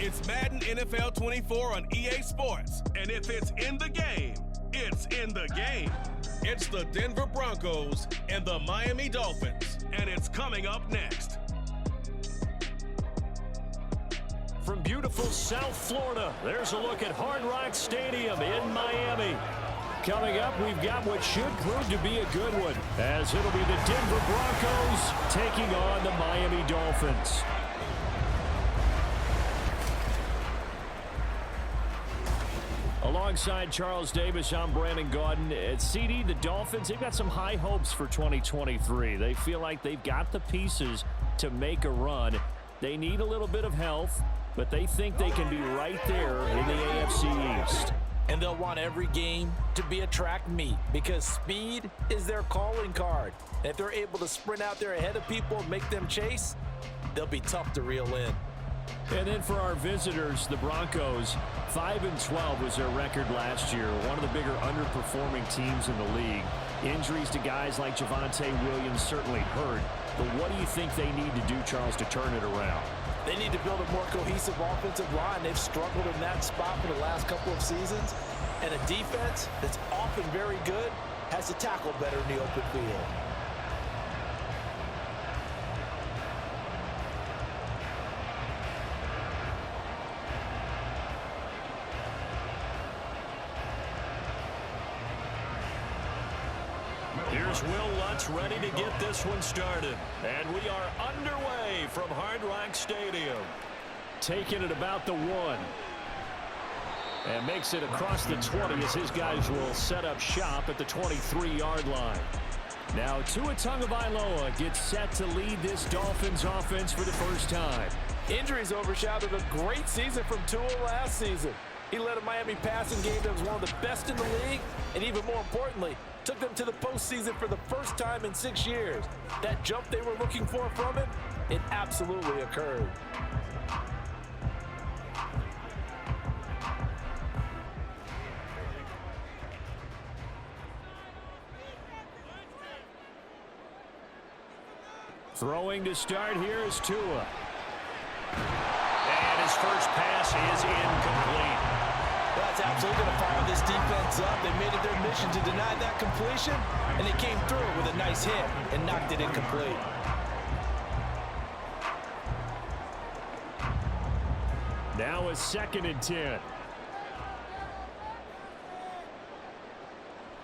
It's Madden NFL 24 on EA Sports. And if it's in the game, it's in the game. It's the Denver Broncos and the Miami Dolphins. And it's coming up next. From beautiful South Florida, there's a look at Hard Rock Stadium in Miami. Coming up, we've got what should prove to be a good one, as it'll be the Denver Broncos taking on the Miami Dolphins. Alongside Charles Davis, I'm Brandon Gaudin. At CD, the Dolphins, they've got some high hopes for 2023. They feel like they've got the pieces to make a run. They need a little bit of health, but they think they can be right there in the AFC East. And they'll want every game to be a track meet because speed is their calling card. And if they're able to sprint out there ahead of people and make them chase, they'll be tough to reel in. And then for our visitors, the Broncos, 5-12 was their record last year. One of the bigger underperforming teams in the league. Injuries to guys like Javonte Williams certainly hurt. But what do you think they need to do, Charles, to turn it around? They need to build a more cohesive offensive line. They've struggled in that spot for the last couple of seasons. And a defense that's often very good has to tackle better in the open field. Here's Will Lutz ready to get this one started. And we are underway from Hard Rock Stadium. Taking it about the 1. And makes it across the 20 as his guys will set up shop at the 23-yard line. Now Tua Tagovailoa gets set to lead this Dolphins offense for the first time. Injuries overshadowed a great season from Tua last season. He led a Miami passing game that was one of the best in the league, and even more importantly, took them to the postseason for the first time in 6 years. That jump they were looking for from him, it absolutely occurred. Throwing to start here is Tua. And his first pass is incomplete. That's absolutely going to fire this defense up. They made it their mission to deny that completion, and they came through with a nice hit and knocked it incomplete. Now a 2nd and 10.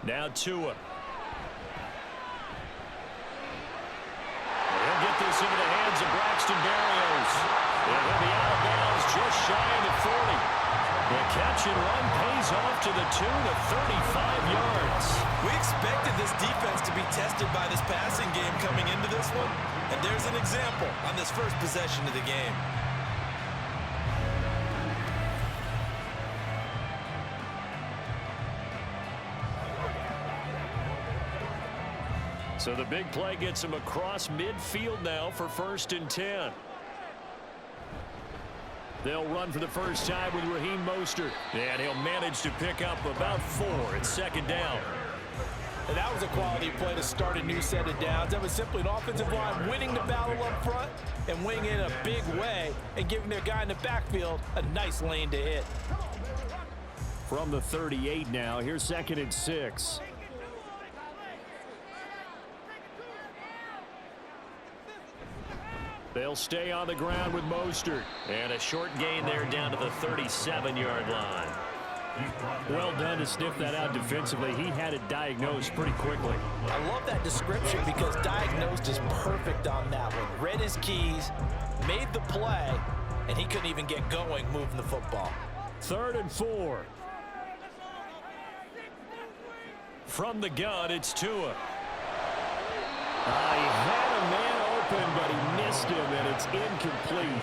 Now Tua. He'll get this into the hands of Braxton Berrios. It'll be out of bounds just shy of the 40. The catch and run pays off to the 2 to 35 yards. We expected this defense to be tested by this passing game coming into this one. And there's an example on this first possession of the game. So the big play gets him across midfield now for 1st and 10. They'll run for the first time with Raheem Mostert. And he'll manage to pick up about 4. It's 2nd down. And that was a quality play to start a new set of downs. That was simply an offensive line winning the battle up front and winning it in a big way and giving their guy in the backfield a nice lane to hit. From the 38 now, here's 2nd and 6. They'll stay on the ground with Mostert. And a short gain there down to the 37-yard line. Well done to sniff that out defensively. He had it diagnosed pretty quickly. I love that description because diagnosed is perfect on that one. Read his keys, made the play, and he couldn't even get going moving the football. 3rd and 4. From the gun, it's Tua. He had a man open, but he missed him, and it's incomplete.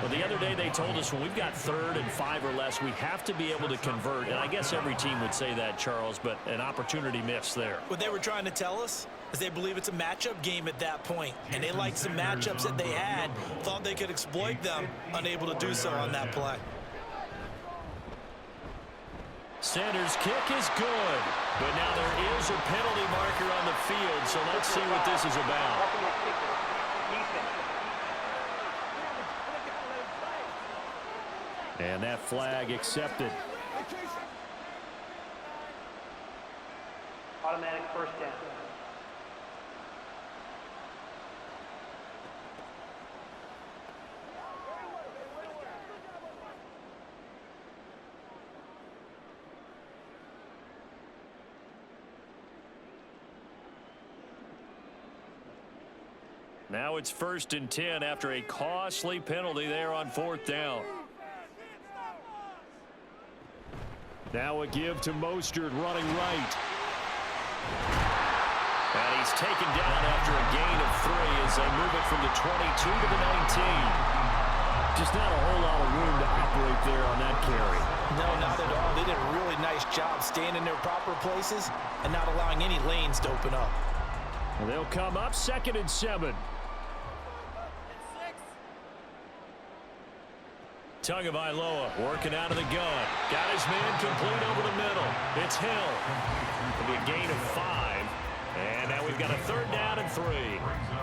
Well, the other day they told us when we've got 3rd and 5 or less, we have to be able to convert. And I guess every team would say that, Charles, but an opportunity missed there. What they were trying to tell us is they believe it's a matchup game at that point, and they liked some matchups that they had, thought they could exploit them, unable to do so on that play. Sanders' kick is good, but now there is a penalty marker on the field, so let's see what this is about. And that flag accepted. Automatic first down. Now it's 1st and 10 after a costly penalty there on 4th down. Now a give to Mostert running right. And he's taken down after a gain of 3 as they move it from the 22 to the 19. Just not a whole lot of room to operate there on that carry. No, not at all. They did a really nice job staying in their proper places and not allowing any lanes to open up. And they'll come up 2nd and 7. Tagovailoa working out of the gun. Got his man complete over the middle. It's Hill. It'll be a gain of 5. And now we've got a 3rd down and 3.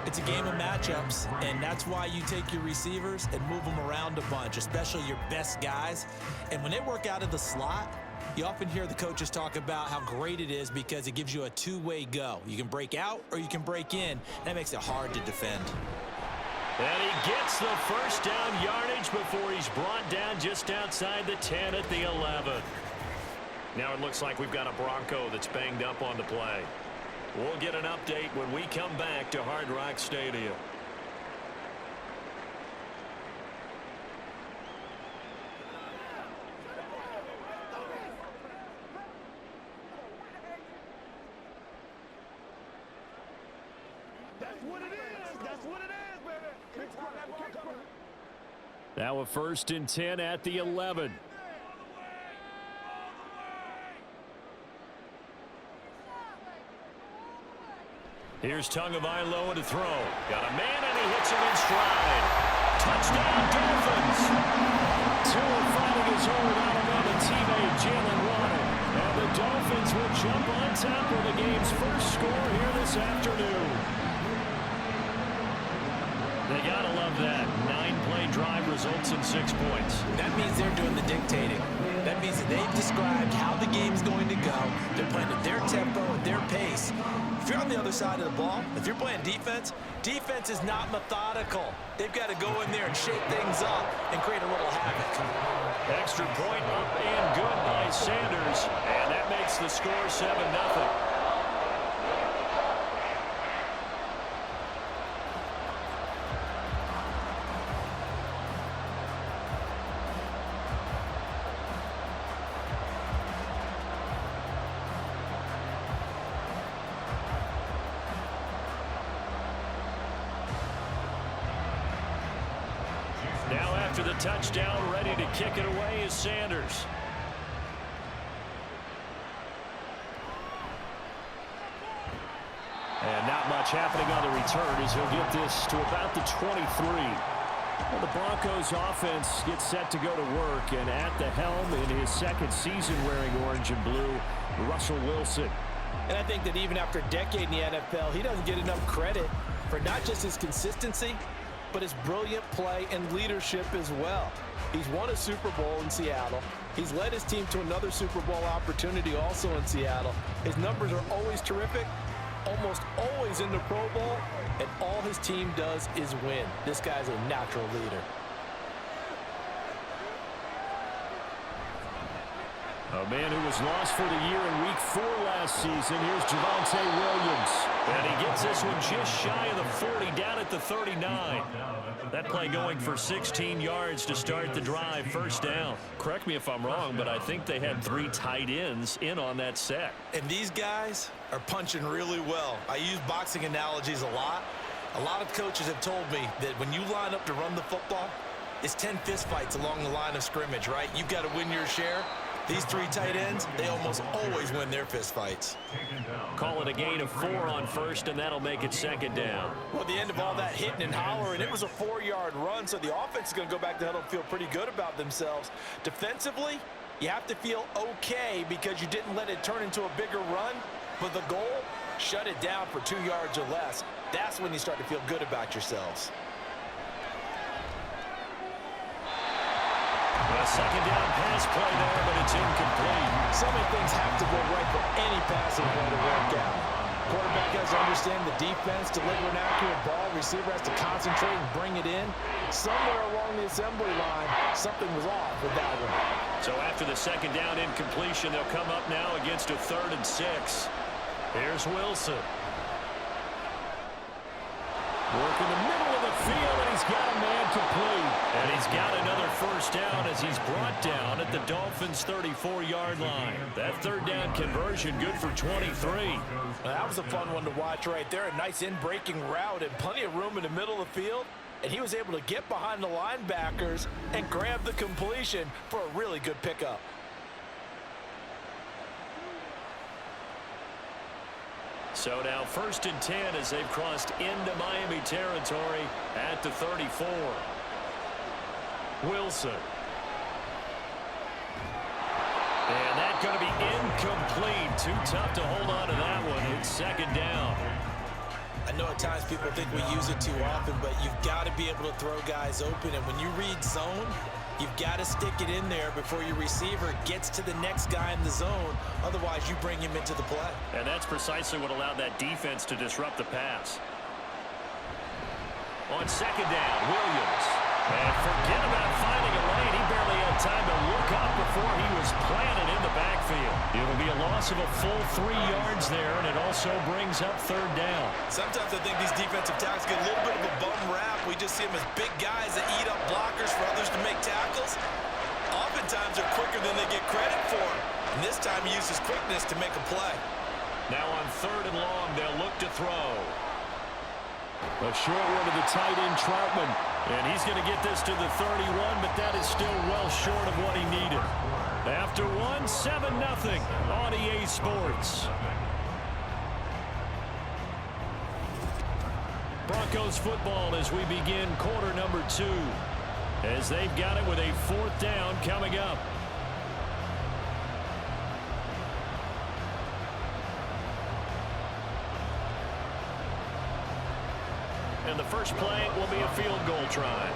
It's a game of matchups, and that's why you take your receivers and move them around a bunch, especially your best guys. And when they work out of the slot, you often hear the coaches talk about how great it is because it gives you a two-way go. You can break out or you can break in. That makes it hard to defend. And he gets the 1st down yardage before he's brought down just outside the 10 at the 11. Now it looks like we've got a Bronco that's banged up on the play. We'll get an update when we come back to Hard Rock Stadium. That's what it is. That's what it is, baby. Now a 1st and 10 at the 11. Here's Tagovailoa to throw. Got a man and he hits him in stride. Touchdown Dolphins. Tua finding his old Alabama teammate Jalen Waddle. And the Dolphins will jump on top of the game's first score here this afternoon. They gotta love that. 9-play drive results in 6 points. That means they're doing the dictating. That means that they've described how the game's going to go. They're playing at their tempo, at their pace. If you're on the other side of the ball, if you're playing defense, defense is not methodical. They've got to go in there and shake things up and create a little havoc. Extra point up and good by Sanders. And that makes the score 7-0. Now after the touchdown, ready to kick it away is Sanders. And not much happening on the return as he'll get this to about the 23. Well, the Broncos offense gets set to go to work, and at the helm in his 2nd season wearing orange and blue, Russell Wilson. And I think that even after a decade in the NFL, he doesn't get enough credit for not just his consistency, but his brilliant play and leadership as well. He's won a Super Bowl in Seattle. He's led his team to another Super Bowl opportunity also in Seattle. His numbers are always terrific, almost always in the Pro Bowl, and all his team does is win. This guy's a natural leader. A man who was lost for the year in Week 4 last season. Here's Javonte Williams. And he gets this one just shy of the 40, down at the 39. That play going for 16 yards to start the drive, 1st down. Correct me if I'm wrong, but I think they had 3 tight ends in on that set. And these guys are punching really well. I use boxing analogies a lot. A lot of coaches have told me that when you line up to run the football, it's 10 fistfights along the line of scrimmage, right? You've got to win your share. These 3 tight ends, they almost always win their fistfights. Call it a gain of 4 on 1st, and that'll make it 2nd down. Well, at the end of all that hitting and hollering, it was a 4-yard run, so the offense is going to go back to huddle and feel pretty good about themselves. Defensively, you have to feel okay because you didn't let it turn into a bigger run, but the goal, shut it down for 2 yards or less. That's when you start to feel good about yourselves. A second down pass play there, but it's incomplete. So many things have to go right for any passing play to work out. Quarterback has to understand the defense, deliver an accurate ball. Receiver has to concentrate and bring it in. Somewhere along the assembly line, something was off with that one. So after the second down incompletion, they'll come up now against a 3rd and 6. Here's Wilson. Working the middle of the field, and he's got a man complete. And he's got another first down as he's brought down at the Dolphins' 34-yard line. That 3rd down conversion good for 23. That was a fun one to watch right there. A nice in-breaking route and plenty of room in the middle of the field. And he was able to get behind the linebackers and grab the completion for a really good pickup. So now 1st and 10 as they've crossed into Miami territory at the 34. Wilson. And that's going to be incomplete. Too tough to hold on to that one. It's 2nd down. I know at times people think we use it too often, but you've got to be able to throw guys open. And when you read zone, you've got to stick it in there before your receiver gets to the next guy in the zone. Otherwise, you bring him into the play. And that's precisely what allowed that defense to disrupt the pass. On 2nd down, Williams. And forget about finding a lane. He barely had time to look up before he was planted in the backfield. It'll be a loss of a full 3 yards there, and it also brings up 3rd down. Sometimes I think these defensive tackles get a little bit of a bum rap. We just see them as big guys that eat up blockers for others to make tackles. Oftentimes they're quicker than they get credit for. And this time he used his quickness to make a play. Now on 3rd and long, they'll look to throw. A short one to the tight end, Troutman. And he's going to get this to the 31, but that is still well short of what he needed. After one, 7-0 on EA Sports. Broncos football as we begin quarter number 2. As they've got it with a 4th down coming up. And the first play will be a field goal try.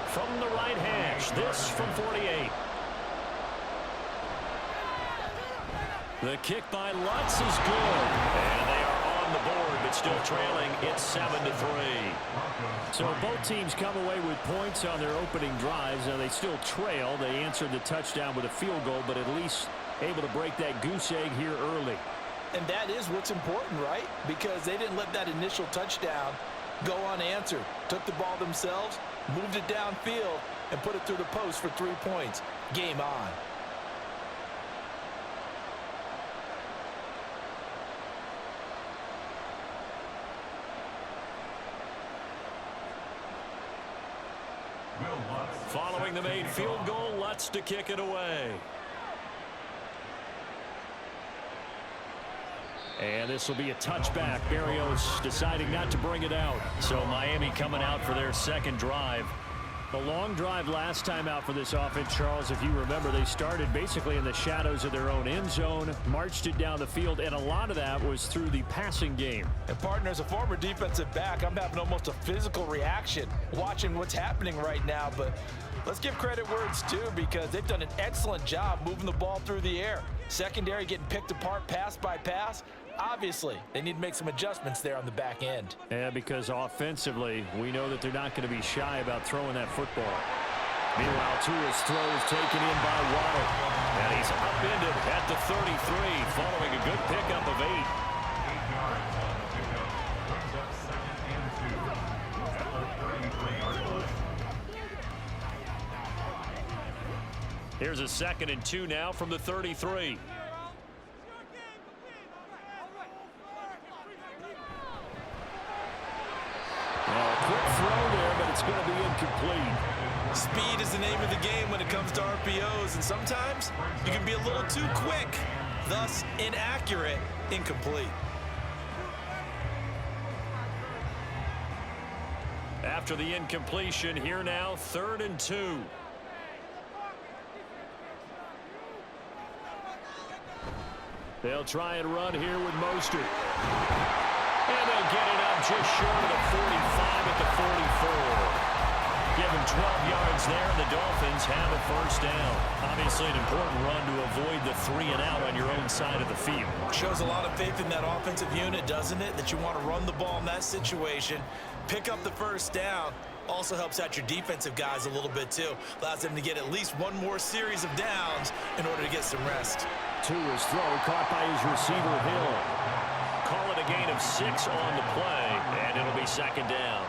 From the right hash, this from 48. The kick by Lutz is good. And they are on the board, but still trailing. It's 7-3. So both teams come away with points on their opening drives. Now they still trail. They answered the touchdown with a field goal, but at least able to break that goose egg here early. And that is what's important, right? Because they didn't let that initial touchdown go unanswered. Took the ball themselves, moved it downfield, and put it through the post for 3 points. Game on. Following the made field goal, Lutz to kick it away. And this will be a touchback. Berrios deciding not to bring it out. So Miami coming out for their 2nd drive. The long drive last time out for this offense, Charles, if you remember, they started basically in the shadows of their own end zone, marched it down the field, and a lot of that was through the passing game. And partner, as a former defensive back, I'm having almost a physical reaction watching what's happening right now. But let's give credit where it's due, because they've done an excellent job moving the ball through the air. Secondary getting picked apart pass by pass. Obviously, they need to make some adjustments there on the back end. Yeah, because offensively, we know that they're not going to be shy about throwing that football. Meanwhile, Tua's throw is taken in by Waddle. And he's upended at the 33 following a good pickup of 8. Here's a 2nd and 2 now from the 33. Quick throw there, but it's going to be incomplete. Speed is the name of the game when it comes to RPOs, and sometimes you can be a little too quick, thus inaccurate, incomplete. After the incompletion, here now, 3rd and 2. They'll try and run here with Mostert. And they'll get it up just short of the 45 at the 44. Giving of 12 yards there, and the Dolphins have a first down. Obviously an important run to avoid the 3-and-out on your own side of the field. Shows a lot of faith in that offensive unit, doesn't it? That you want to run the ball in that situation, pick up the first down. Also helps out your defensive guys a little bit too. Allows them to get at least one more series of downs in order to get some rest. Tua's throw caught by his receiver Hill. Call it a gain of 6 on the play, and it'll be second down.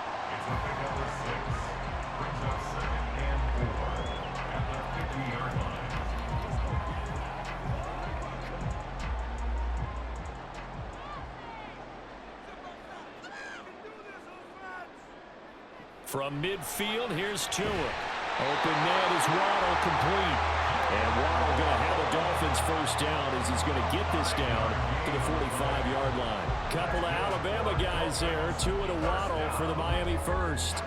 From midfield, here's Tua. Open man is Waddle, complete. And Waddle going to have a Dolphins first down as he's going to get this down to the 45-yard line. Couple of Alabama guys there. Tua to Waddle for the Miami first.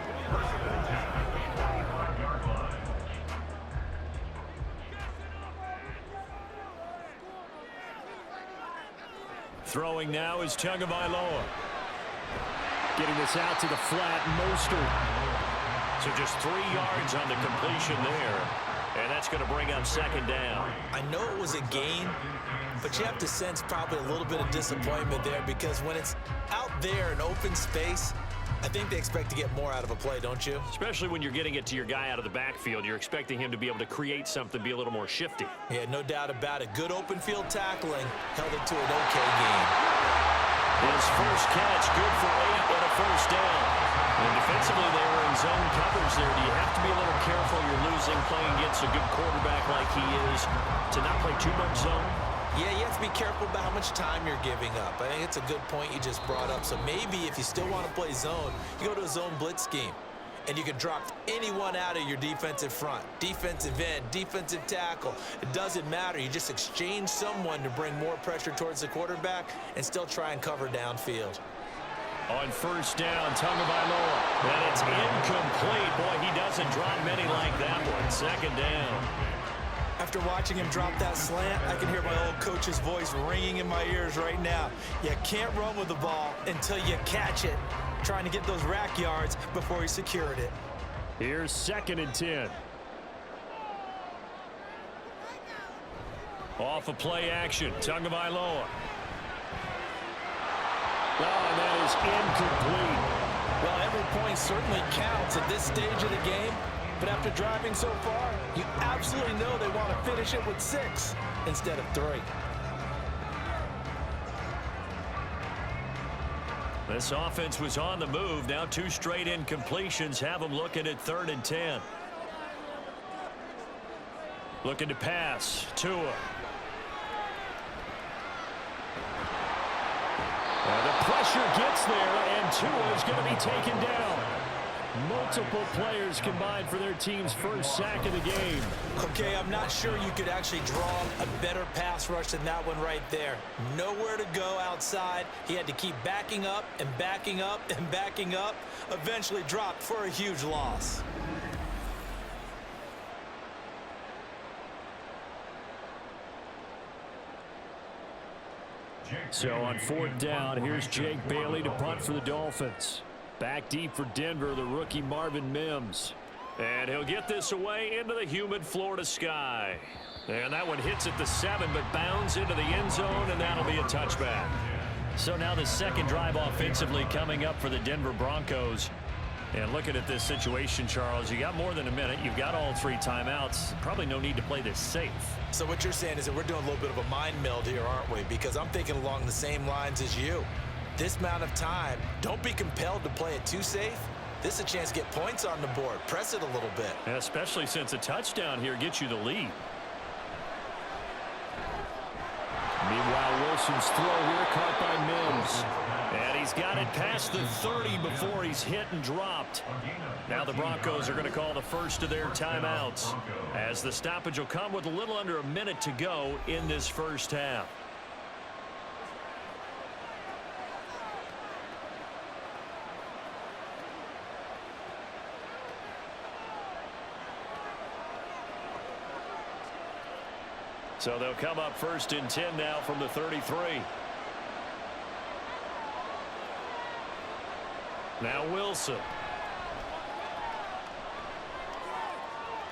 Throwing now is Tagovailoa. Getting this out to the flat, Mostert. So just 3 yards on the completion there. And that's going to bring up second down. I know it was a gain, but you have to sense probably a little bit of disappointment there because when it's out there in open space, I think they expect to get more out of a play, don't you? Especially when you're getting it to your guy out of the backfield. You're expecting him to be able to create something, be a little more shifty. Yeah, no doubt about it. Good open field tackling held it to an okay game. His first catch, good for 8 and a first down. And defensively, they were in zone coverage there. Do you have to be a little careful? You're losing playing against a good quarterback like he is to not play too much zone? Yeah, you have to be careful about how much time you're giving up. I think it's a good point you just brought up. So maybe if you still want to play zone, you go to a zone blitz scheme. And you can drop anyone out of your defensive front. Defensive end, defensive tackle. It doesn't matter. You just exchange someone to bring more pressure towards the quarterback and still try and cover downfield. On first down, Tagovailoa. And it's incomplete. Boy, he doesn't drop many like that one. Second down. After watching him drop that slant, I can hear my old coach's voice ringing in my ears right now. You can't run with the ball until you catch it. Trying to get those rack yards before he secured it. Here's 2nd and 10. Off of play action, Tagovailoa. Oh, and that is incomplete. Well, every point certainly counts at this stage of the game. But after driving so far, you absolutely know they want to finish it with 6 instead of 3. This offense was on the move. Now 2 straight incompletions have them looking at 3rd and 10. Looking to pass. Tua. The pressure gets there, and Tua is going to be taken down. Multiple players combined for their team's first sack of the game. Okay, I'm not sure you could actually draw a better pass rush than that one right there. Nowhere to go outside. He had to keep backing up and backing up and backing up. Eventually dropped for a huge loss. So on 4th down, here's Jake Bailey to punt for the Dolphins. Back deep for Denver, the rookie Marvin Mims. And he'll get this away into the humid Florida sky. And that one hits at the 7, but bounds into the end zone, and that'll be a touchback. So now the second drive offensively coming up for the Denver Broncos. And looking at this situation, Charles, you got more than a minute. You've got all 3 timeouts. Probably no need to play this safe. So what you're saying is that we're doing a little bit of a mind meld here, aren't we? Because I'm thinking along the same lines as you. This amount of time, don't be compelled to play it too safe. This is a chance to get points on the board. Press it a little bit. And especially since a touchdown here gets you the lead. Meanwhile, Wilson's throw here caught by Mims. And he's got it past the 30 before he's hit and dropped. Now the Broncos are going to call the first of their timeouts, as the stoppage will come with a little under a minute to go in this first half. So they'll come up 1st and 10 now from the 33. Now Wilson.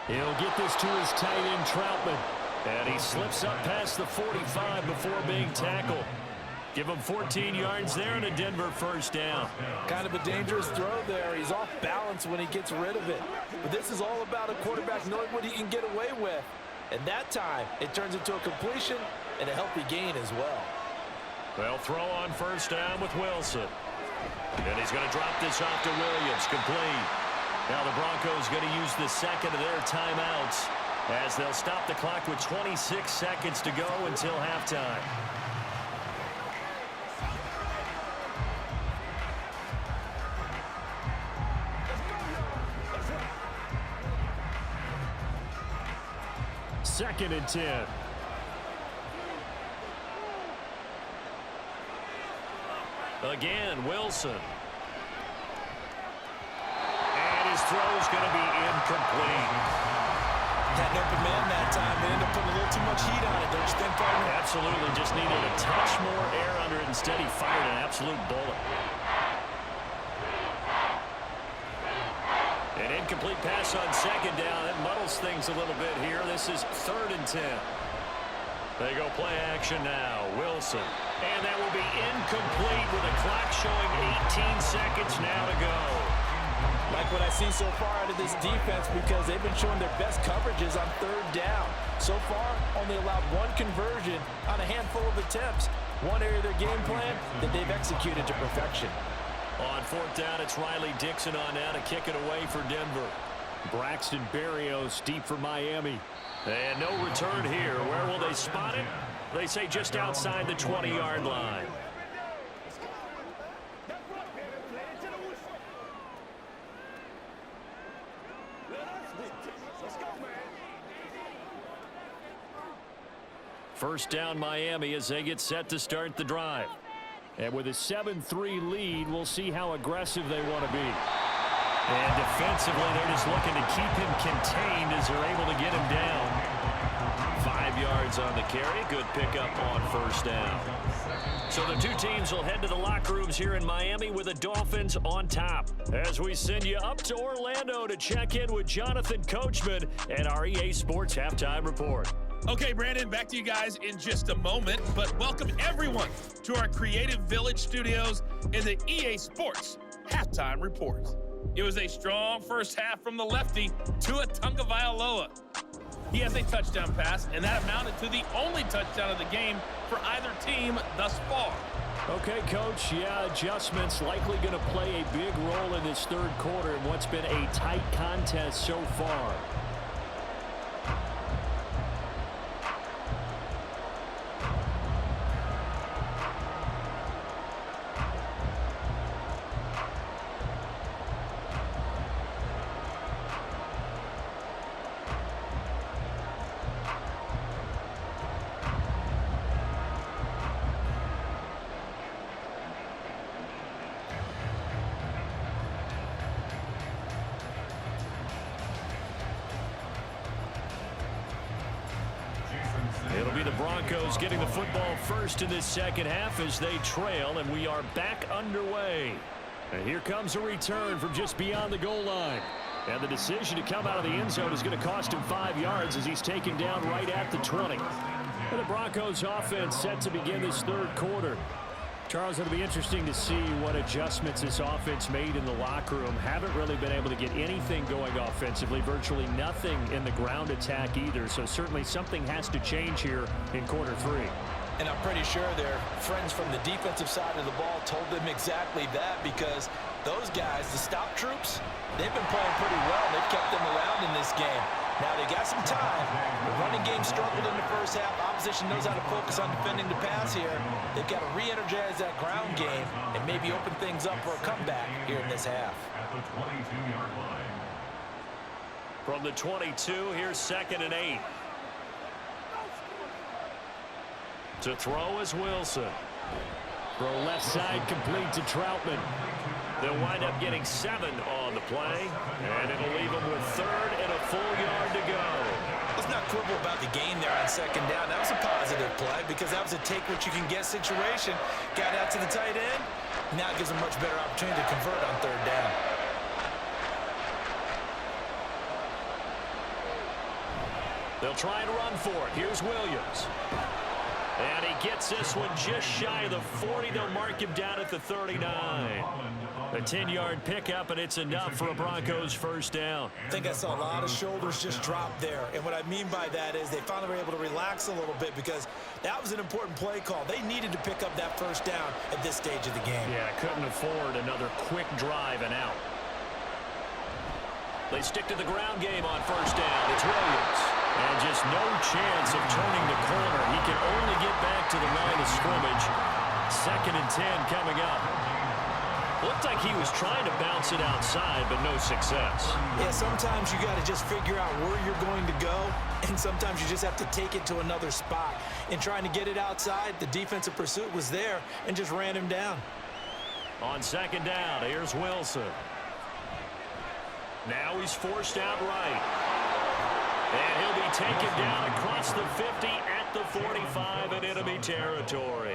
He'll get this to his tight end, Troutman. And he slips up past the 45 before being tackled. Give him 14 yards there and a Denver first down. Kind of a dangerous throw there. He's off balance when he gets rid of it. But this is all about a quarterback knowing what he can get away with. And that time, it turns into a completion and a healthy gain as well. They'll throw on first down with Wilson. And he's going to drop this off to Williams, complete. Now the Broncos going to use the second of their timeouts as they'll stop the clock with 26 seconds to go until halftime. Second and 10. Again, Wilson. And his throw's going to be incomplete. Had an open man that time. They ended up putting a little too much heat on it, don't you think, partner? Absolutely. Just needed a touch more air under it. Instead, he fired an absolute bullet. An incomplete pass on second down. That muddles things a little bit here. This is 3rd and 10. They go play action now. Wilson. And that will be incomplete with a clock showing 18 seconds now to go. Like what I see so far out of this defense because they've been showing their best coverages on 3rd down. So far, only allowed one conversion on a handful of attempts. One area of their game plan that they've executed to perfection. On 4th down, it's Riley Dixon on now to kick it away for Denver. Braxton Berrios deep for Miami. And no return here. Where will they spot it? They say just outside the 20-yard line. First down Miami as they get set to start the drive. And with a 7-3 lead, we'll see how aggressive they want to be. And defensively, they're just looking to keep him contained as they're able to get him down. 5 yards on the carry. Good pickup on first down. So the two teams will head to the locker rooms here in Miami with the Dolphins on top. As we send you up to Orlando to check in with Jonathan Coachman and our EA Sports Halftime Report. Okay, Brandon, back to you guys in just a moment, but welcome everyone to our Creative Village studios in the EA Sports Halftime Report. It was a strong first half from the lefty, Tua Tagovailoa. He has a touchdown pass, and that amounted to the only touchdown of the game for either team thus far. Okay, Coach, yeah, adjustments likely going to play a big role in this 3rd quarter in what's been a tight contest so far. It'll be the Broncos getting the football first in this second half as they trail, and we are back underway. And here comes a return from just beyond the goal line. And the decision to come out of the end zone is going to cost him 5 yards as he's taken down right at the 20. And the Broncos offense set to begin this 3rd quarter. Charles, it'll be interesting to see what adjustments this offense made in the locker room. Haven't really been able to get anything going offensively, virtually nothing in the ground attack either. So certainly something has to change here in quarter 3. And I'm pretty sure their friends from the defensive side of the ball told them exactly that because those guys, the stop troops, they've been playing pretty well. They've kept them around in this game. Now they got some time. The running game struggled in the first half. Opposition knows how to focus on defending the pass here. They've got to re-energize that ground game and maybe open things up for a comeback here in this half. From the 22, here's 2nd and 8. To throw is Wilson. Throw left side complete to Troutman. They'll wind up getting 7 on the play, and it'll leave them with 3rd and a full yard to go. Let's not quibble about the gain there on 2nd down. That was a positive play because that was a take-what-you-can-get situation. Got out to the tight end. Now it gives them a much better opportunity to convert on 3rd down. They'll try and run for it. Here's Williams. And he gets this one just shy of the 40. They'll mark him down at the 39. A 10-yard pickup, and it's enough for a Broncos first down. I think I saw a lot of shoulders just drop there. And what I mean by that is they finally were able to relax a little bit because that was an important play call. They needed to pick up that first down at this stage of the game. Yeah, couldn't afford another quick drive and out. They stick to the ground game on first down. It's Williams. And just no chance of turning the corner. He can only get back to the line of scrimmage. 2nd and 10 coming up. Looked like he was trying to bounce it outside, but no success. Yeah, sometimes you got to just figure out where you're going to go, and sometimes you just have to take it to another spot. In trying to get it outside, the defensive pursuit was there and just ran him down. On 2nd down, here's Wilson. Now he's forced out right. And he'll be taken down across the 50 at the 45 in enemy territory.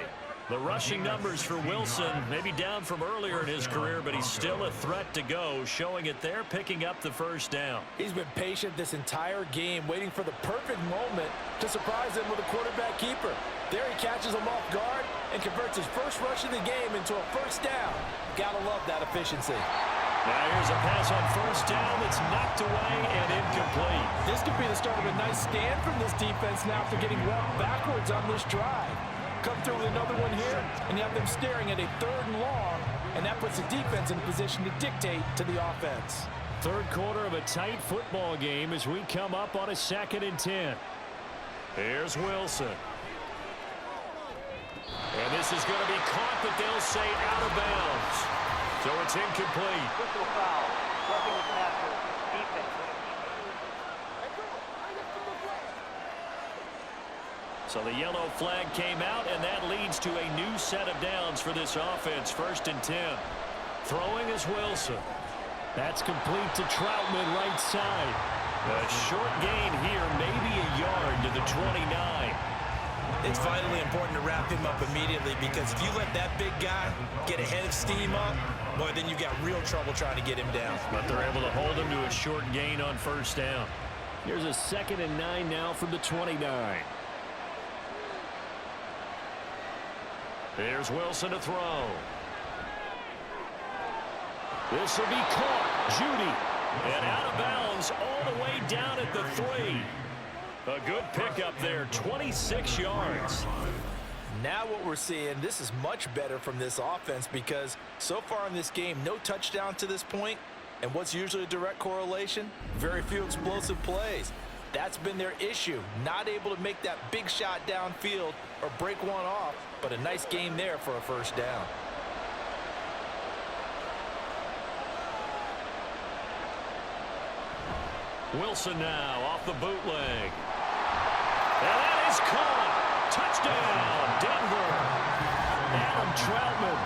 The rushing numbers for Wilson maybe down from earlier in his career, but he's still a threat to go, showing it there, picking up the first down. He's been patient this entire game, waiting for the perfect moment to surprise him with a quarterback keeper. There he catches him off guard and converts his first rush of the game into a first down. Gotta love that efficiency. Now here's a pass on first down that's knocked away and incomplete. This could be the start of a nice stand from this defense now after getting walked backwards on this drive. Come through with another one here, and you have them staring at a 3rd and long, and that puts the defense in a position to dictate to the offense. 3rd quarter of a tight football game as we come up on a 2nd and 10. Here's Wilson. And this is going to be caught, but they'll say out of bounds. So it's incomplete. Whistle foul. Roughing the passer. Defense. So the yellow flag came out, and that leads to a new set of downs for this offense. 1st and 10. Throwing is Wilson. That's complete to Troutman right side. A short gain here, maybe a yard to the 29. It's vitally important to wrap him up immediately because if you let that big guy get ahead of steam up, boy, then you've got real trouble trying to get him down. But they're able to hold him to a short gain on first down. Here's a 2nd and 9 now from the 29. There's Wilson to throw. This will be caught. Judy. And out of bounds all the way down at the 3. A good pickup there, 26 yards. Now what we're seeing, this is much better from this offense because so far in this game, no touchdown to this point. And what's usually a direct correlation? Very few explosive plays. That's been their issue. Not able to make that big shot downfield or break one off, but a nice game there for a first down. Wilson now off the bootleg. And that is caught. Touchdown, Denver. Adam Troutman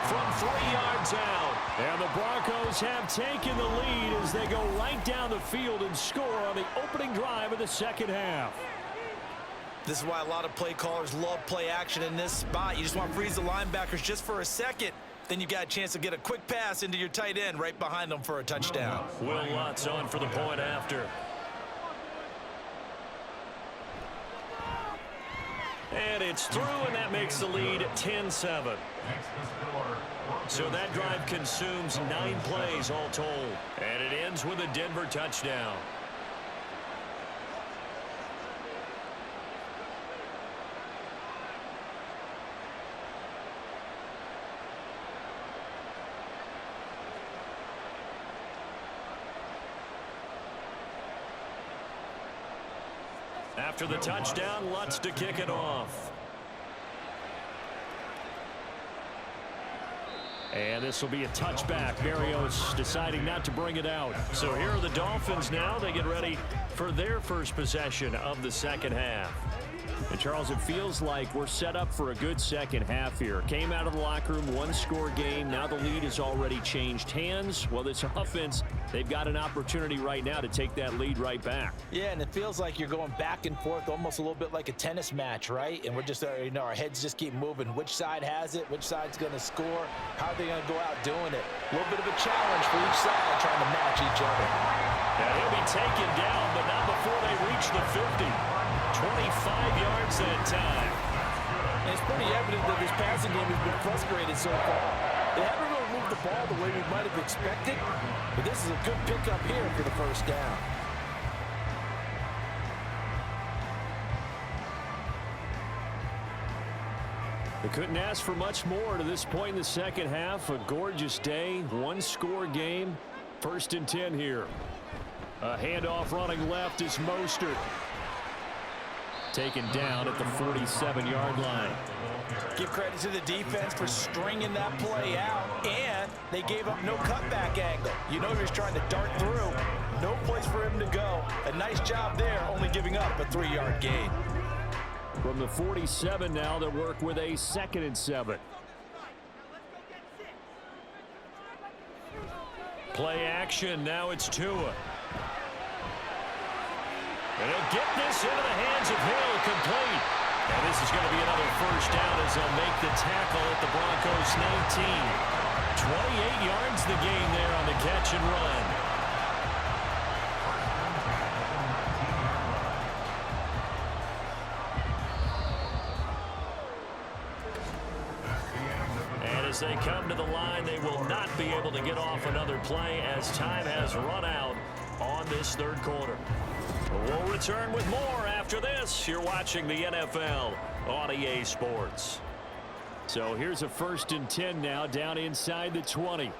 from 3 yards out. And the Broncos have taken the lead as they go right down the field and score on the opening drive of the 2nd half. This is why a lot of play callers love play action in this spot. You just want to freeze the linebackers just for a second. Then you got a chance to get a quick pass into your tight end right behind them for a touchdown. Will Lutz on for the point after. And it's through, and that makes the lead 10-7. So that drive consumes 9 plays all told. And it ends with a Denver touchdown. After the touchdown, Lutz to kick it off. And this will be a touchback. Berrios deciding not to bring it out. So here are the Dolphins now. They get ready for their first possession of the 2nd half. And Charles, it feels like we're set up for a good 2nd half here. Came out of the locker room, 1-score game. Now the lead has already changed hands. Well, this offense, they've got an opportunity right now to take that lead right back. Yeah, and it feels like you're going back and forth almost a little bit like a tennis match, right? And we're just, our heads just keep moving. Which side has it? Which side's going to score? How are they going to go out doing it? A little bit of a challenge for each side trying to match each other. And he'll be taken down, but not before they reach the 50. 25 yards that time. And it's pretty evident that this passing game has been frustrated so far. They haven't really moved the ball the way we might have expected, but this is a good pickup here for the first down. They couldn't ask for much more to this point in the second half. A gorgeous day, one-score game. 1st and 10 here. A handoff running left is Mostert. Taken down at the 47-yard line. Give credit to the defense for stringing that play out, and they gave up no cutback angle. You know he was trying to dart through. No place for him to go. A nice job there, only giving up a 3-yard gain. From the 47 now, they'll work with a 2nd and 7. Play action, now it's Tua. And he'll get this into the hands of Hill, complete. And this is going to be another first down as they'll make the tackle at the Broncos 19. 28 yards the gain there on the catch and run. And as they come to the line, they will not be able to get off another play as time has run out on this 3rd quarter. We'll return with more after this. You're watching the NFL on EA Sports. So here's a 1st and 10 now, down inside the 20.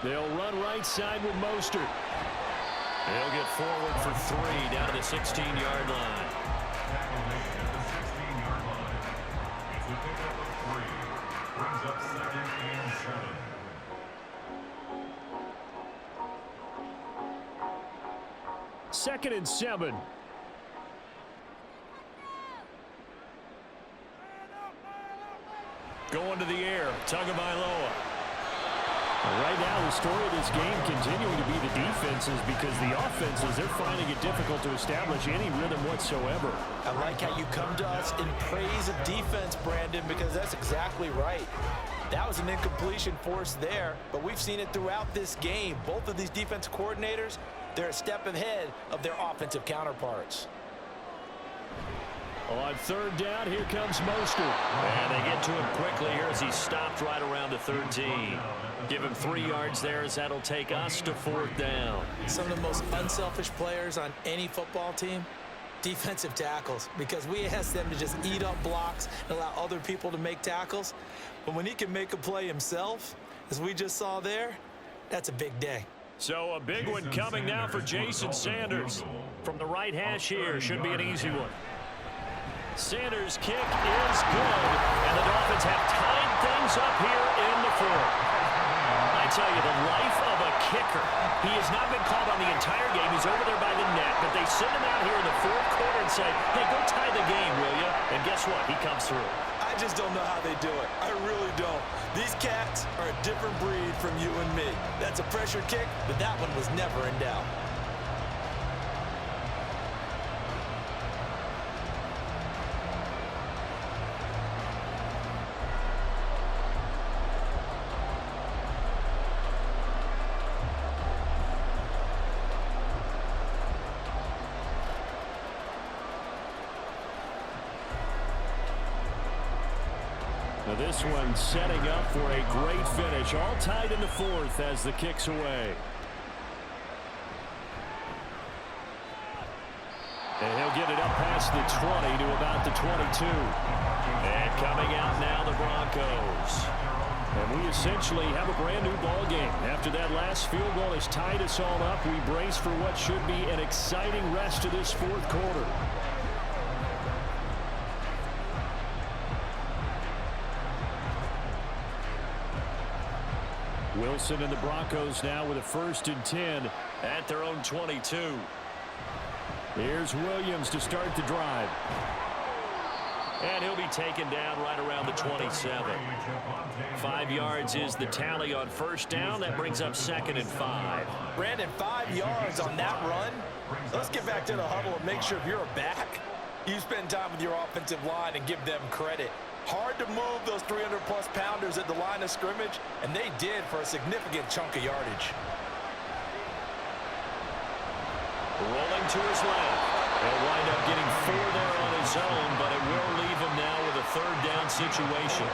They'll run right side with Mostert. They'll get forward for 3 down to the 16-yard line. Brings up 2nd and 7. Second and 7. Going to the air, Tagovailoa. Right now, the story of this game continuing to be the defenses, because the offenses, they're finding it difficult to establish any rhythm whatsoever. I like how you come to us in praise of defense, Brandon, because that's exactly right. That was an incompletion forced there, but we've seen it throughout this game. Both of these defense coordinators, they're a step ahead of their offensive counterparts. On 3rd down, here comes Mostert. And they get to him quickly here as he stopped right around the 13. Give him 3 yards there as that'll take us to 4th down. Some of the most unselfish players on any football team, defensive tackles, because we ask them to just eat up blocks and allow other people to make tackles. But when he can make a play himself, as we just saw there, that's a big day. So a big one coming now for Jason Sanders. From the right hash here, should be an easy one. Sanders' kick is good, and the Dolphins have tied things up here in the 4th. I tell you, the life of a kicker. He has not been called on the entire game. He's over there by the net, but they send him out here in the 4th quarter and say, hey, go tie the game, will you? And guess what? He comes through. I just don't know how they do it. I really don't. These cats are a different breed from you and me. That's a pressure kick, but that one was never in doubt. Now this one setting up for a great finish. All tied in the 4th as the kick's away. And he'll get it up past the 20 to about the 22. And coming out now, the Broncos. And we essentially have a brand new ball game. After that last field goal has tied us all up, we brace for what should be an exciting rest of this 4th quarter. Wilson and the Broncos now with a 1st and 10 at their own 22. Here's Williams to start the drive. And he'll be taken down right around the 27. 5 yards is the tally on 1st down. That brings up 2nd and 5. Brandon, 5 yards on that run. Let's get back to the huddle and make sure if you're a back, you spend time with your offensive line and give them credit. Hard to move those 300-plus pounders at the line of scrimmage, and they did for a significant chunk of yardage. Rolling to his left. He'll wind up getting 4 there on his own, but it will leave him now with a 3rd down situation.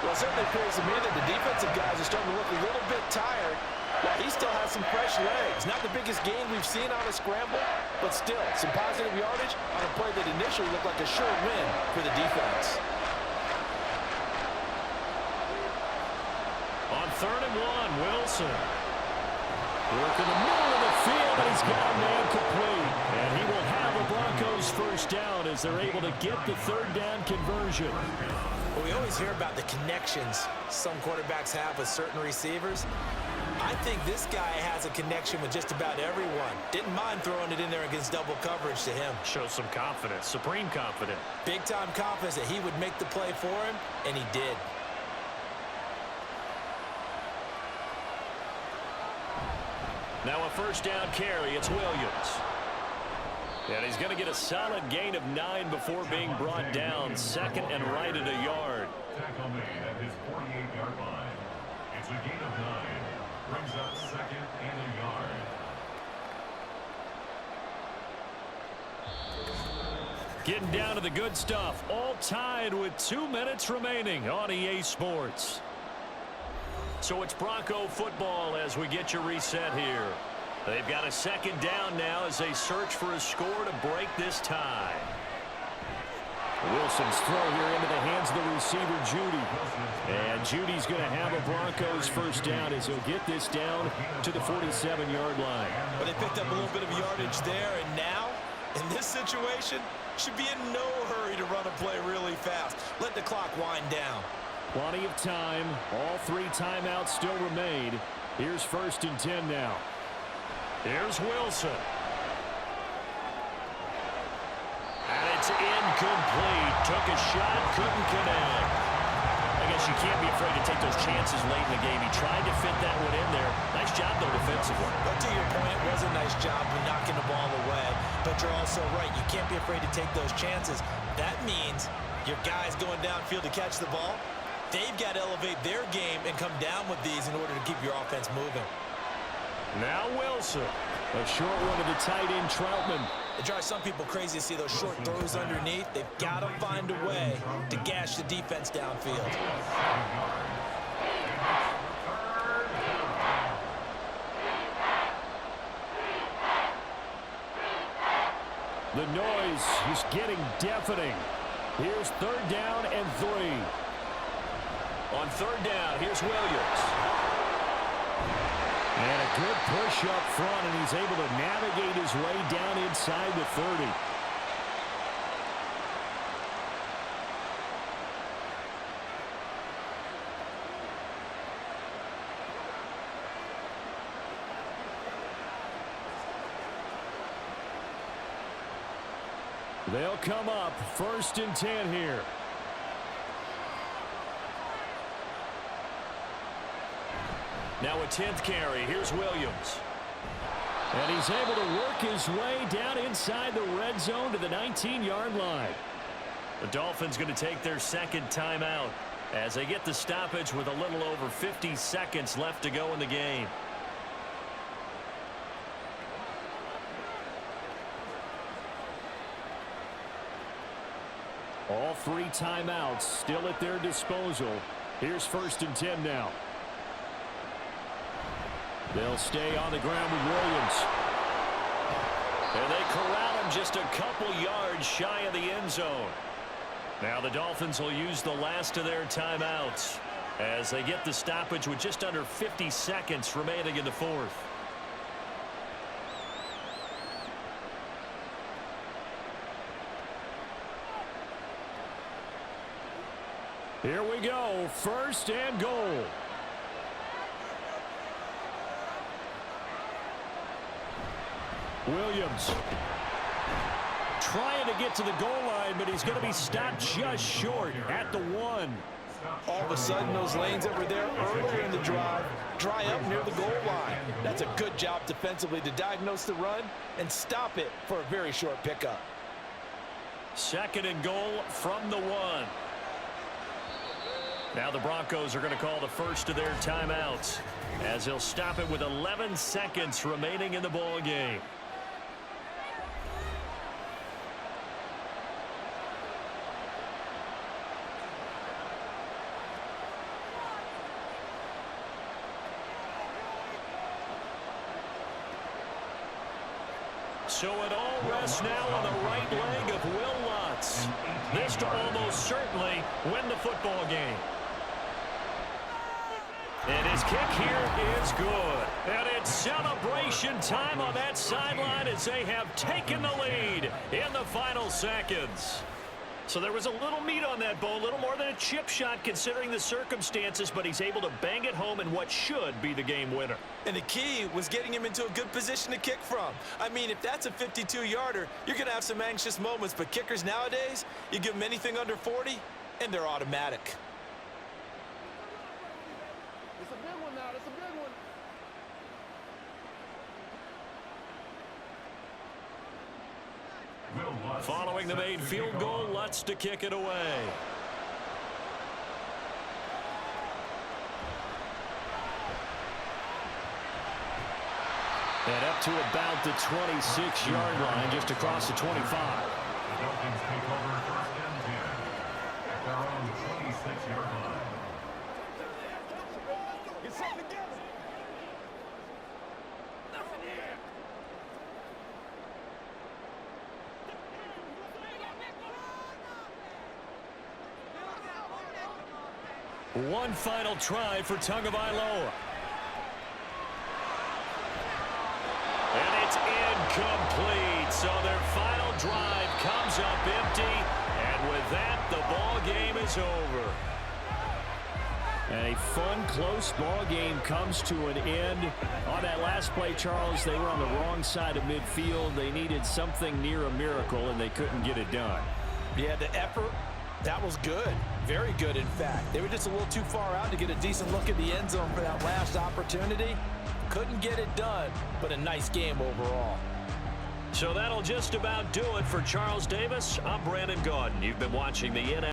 Well, it certainly appears to me that the defensive guys are starting to look a little bit tired, while he still has some fresh legs. Not the biggest gain we've seen on a scramble, but still some positive yardage on a play that initially looked like a sure win for the defense. On 3rd and 1, Wilson. Working the middle of the field, and he's got a man complete. And he will have a Broncos 1st down as they're able to get the 3rd down conversion. Well, we always hear about the connections some quarterbacks have with certain receivers. I think this guy has a connection with just about everyone. Didn't mind throwing it in there against double coverage to him. Shows some confidence, supreme confidence. Big-time confidence that he would make the play for him, and he did. Now a 1st down carry. It's Williams. And he's going to get a solid gain of 9 before being brought down. 2nd and right at a yard. Tackle made at his 48-yard line. It's a gain of 9. Brings up 2nd and a yard. Getting down to the good stuff. All tied with 2 minutes remaining on EA Sports. So it's Bronco football as we get you reset here. They've got a 2nd down now as they search for a score to break this tie. Wilson's throw here into the hands of the receiver, Judy. And Judy's going to have a Broncos 1st down as he'll get this down to the 47-yard line. But they picked up a little bit of yardage there, and now, in this situation, should be in no hurry to run a play really fast. Let the clock wind down. Plenty of time. All 3 timeouts still remain. Here's 1st and 10 now. Here's Wilson. And it's incomplete. Took a shot, couldn't connect. I guess you can't be afraid to take those chances late in the game. He tried to fit that one in there. Nice job, though, defensively. But to your point, it was a nice job of knocking the ball away. But you're also right. You can't be afraid to take those chances. That means your guys going downfield to catch the ball, they've got to elevate their game and come down with these in order to keep your offense moving. Now Wilson. A short one to the tight end, Troutman. It drives some people crazy to see those short throws underneath. They've got to find a way to gash the defense downfield. The noise is getting deafening. Here's 3rd down and 3. On 3rd down, here's Williams. And a good push up front, and he's able to navigate his way down inside the 30. They'll come up 1st and 10 here. Now a 10th carry. Here's Williams. And he's able to work his way down inside the red zone to the 19-yard line. The Dolphins going to take their 2nd timeout as they get the stoppage with a little over 50 seconds left to go in the game. All 3 timeouts still at their disposal. Here's 1st and 10 now. They'll stay on the ground with Williams. And they corral him just a couple yards shy of the end zone. Now the Dolphins will use the last of their timeouts as they get the stoppage with just under 50 seconds remaining in the 4th. Here we go. 1st and goal. Williams trying to get to the goal line, but he's going to be stopped just short at the 1. All of a sudden, those lanes that were there earlier in the drive dry up near the goal line. That's a good job defensively to diagnose the run and stop it for a very short pickup. 2nd and goal from the 1. Now the Broncos are going to call the first of their timeouts as they'll stop it with 11 seconds remaining in the ball game. So it all rests now on the right leg of Will Lutz. This to almost certainly win the football game. And his kick here is good. And it's celebration time on that sideline as they have taken the lead in the final seconds. So there was a little meat on that bone, a little more than a chip shot considering the circumstances, but he's able to bang it home in what should be the game winner. And the key was getting him into a good position to kick from. I mean, if that's a 52-yarder, you're going to have some anxious moments, but kickers nowadays, you give them anything under 40, and they're automatic. It's a big one now. It's a big one. Following the made field goal, Lutz to kick it away. And up to about the 26-yard line, just across the 25. The Dolphins take over first and 10 at their own 26-yard line. Get something together. One final try for Tagovailoa. And it's incomplete. So their final drive comes up empty. And with that, the ball game is over. And a fun, close ball game comes to an end. On that last play, Charles, they were on the wrong side of midfield. They needed something near a miracle, and they couldn't get it done. Yeah, the effort, that was good. Very good, in fact. They were just a little too far out to get a decent look at the end zone for that last opportunity. Couldn't get it done, but a nice game overall. So that'll just about do it for Charles Davis. I'm Brandon Gaudin. You've been watching the NFL.